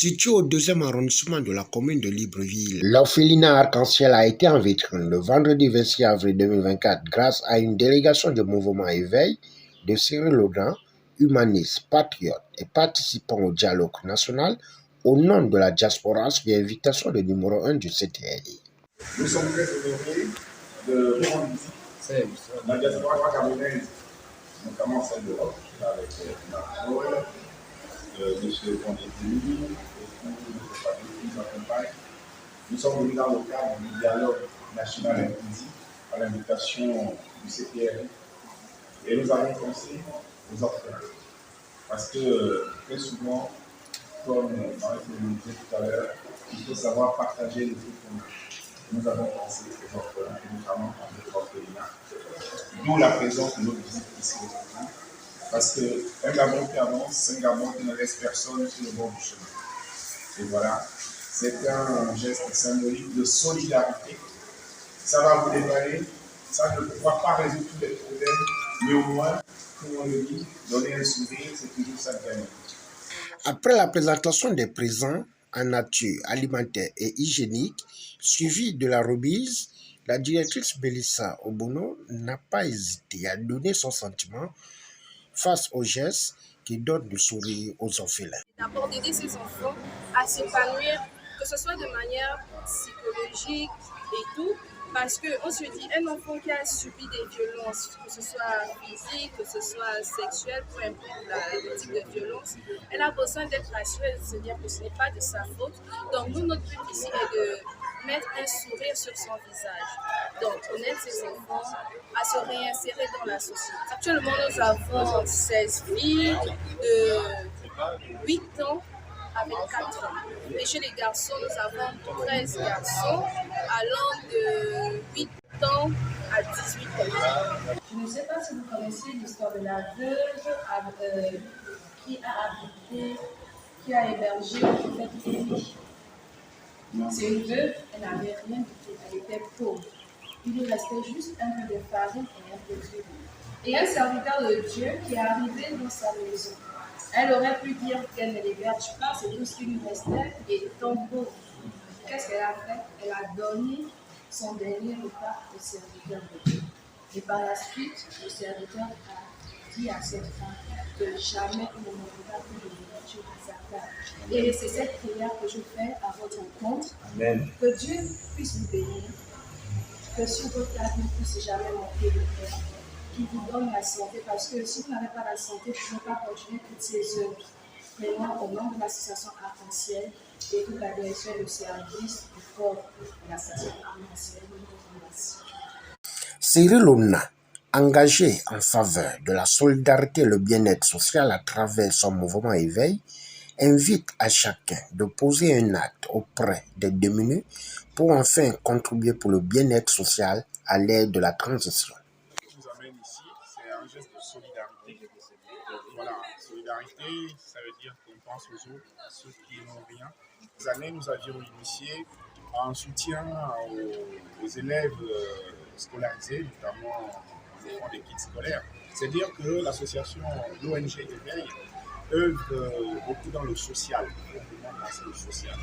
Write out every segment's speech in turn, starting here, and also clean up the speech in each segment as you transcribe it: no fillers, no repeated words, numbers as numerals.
Situé au 2e arrondissement de la commune de Libreville, l'orphelinat Arc-en-Ciel a été en vitrine le vendredi 26 avril 2024 grâce à une délégation du mouvement Éveil de Cyril Laudin, humaniste, patriote et participant au dialogue national au nom de la diaspora sur l'invitation du numéro 1 du CTLI. Nous sommes très honorés de rendre visite la diaspora camerounaise, notamment celle de l'Europe, avec Marc-Paul, M. Pondétini, et tous les partis qui nous accompagnent. Nous sommes venus dans le cadre du dialogue national inclusif à l'invitation du CPR et nous avons pensé aux orphelins. Parce que très souvent, comme Marie le disait tout à l'heure, il faut savoir partager les trucs qu'on a. Nous avons pensé aux orphelins et notamment à notre orphelinat. D'où la présence de notre visite ici aujourd'hui. Parce qu'un Gabon qui avance, c'est un Gabon qui ne laisse personne sur le bord du chemin. Et voilà, c'est un geste symbolique de solidarité. Ça va vous dépanner, ça ne pourra pas résoudre tous les problèmes, mais au moins, comme on le dit, donner un sourire, c'est toujours ça qui gagne. Après la présentation des présents en nature, alimentaire et hygiénique, suivie de la remise, la directrice Bélissa Obono n'a pas hésité à donner son sentiment face aux gestes qui donnent du sourire aux orphelins. D'abord d'aider ces enfants à s'épanouir, que ce soit de manière psychologique et tout, parce qu'on se dit, un enfant qui a subi des violences, que ce soit physique, que ce soit sexuelle, peu importe le type de violence, elle a besoin d'être rassurée, de se dire que ce n'est pas de sa faute. Donc nous, notre but ici est de mettre un sourire sur son visage. Donc on aide ces enfants à se réinsérer dans la société. Actuellement, nous avons 16 filles de 8 ans avec 4 ans. Et chez les garçons, nous avons 13 garçons allant de 8 ans à 18 ans. Je ne sais pas si vous connaissez l'histoire de la veuve qui a hébergé en fait Élie. C'est une veuve, elle n'avait rien du tout, elle était pauvre. Il lui restait juste un peu de farine et un peu d'huile. Et un serviteur de Dieu qui est arrivé dans sa maison. Elle aurait pu dire qu'elle ne l'héberge pas, c'est tout ce qui lui restait, et étant pauvre. Qu'est-ce qu'elle a fait? Elle a donné son dernier repas au serviteur de Dieu. Et par la suite, le serviteur a dit à cette femme que jamais il ne manquera plus de nourriture à sa table. Et c'est cette prière que je fais à votre compte. Amen. Que Dieu puisse vous bénir, que sur votre table, il ne puisse jamais manquer de pain, qu'il vous donne la santé, parce que si vous n'avez pas la santé, vous ne pouvez pas continuer toutes ces œuvres. Vraiment, au nom de l'association Arc-en-Ciel et toute la direction et le service du corps de l'association Arc-en-Ciel, nous vous remercions. Cyril Laudin, engagé en faveur de la solidarité et le bien-être social à travers son mouvement Éveil, invite à chacun de poser un acte auprès des démunis pour enfin contribuer pour le bien-être social à l'ère de la transition. Ce qui nous amène ici, c'est un geste de solidarité. Voilà, solidarité, ça veut dire qu'on pense aux autres, à ceux qui n'ont rien. Ces années, nous avions initié un soutien aux élèves scolarisés, notamment les enfants des kits scolaires. C'est-à-dire que l'association, l'ONG Éveil, œuvre beaucoup dans le social, vraiment dans le social.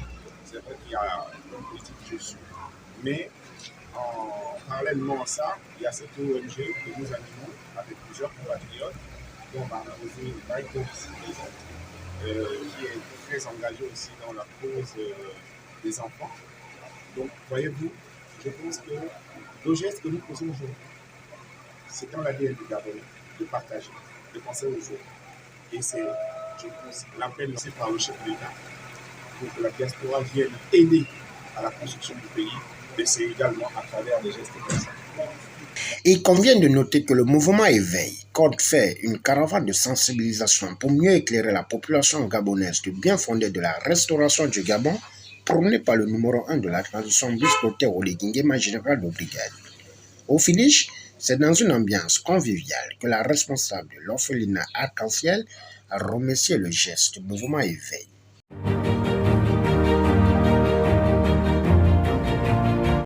C'est vrai qu'il y a une politique de Jésus, mais parallèlement à ça, il y a cette ONG que nous animons avec plusieurs compatriotes, dont Michael qui est très engagé aussi dans la cause des enfants. Donc, voyez-vous, je pense que le geste que nous posons aujourd'hui, c'est dans l'ADN du Gabonais, de partager, de penser aux autres. Et c'est, je pense, l'appel lancé par le chef de l'État pour que la diaspora vienne aider à la construction du pays, mais c'est également à travers des gestes comme ça. Il convient de noter que le mouvement Éveil compte faire une caravane de sensibilisation pour mieux éclairer la population gabonaise du bien fondé de la restauration du Gabon, prôné par le numéro 1 de la transition bis-docteur Oléguinguema général de brigade. Au finish, c'est dans une ambiance conviviale que la responsable de l'orphelinat Arc-en-Ciel a remercié le geste du mouvement Éveil.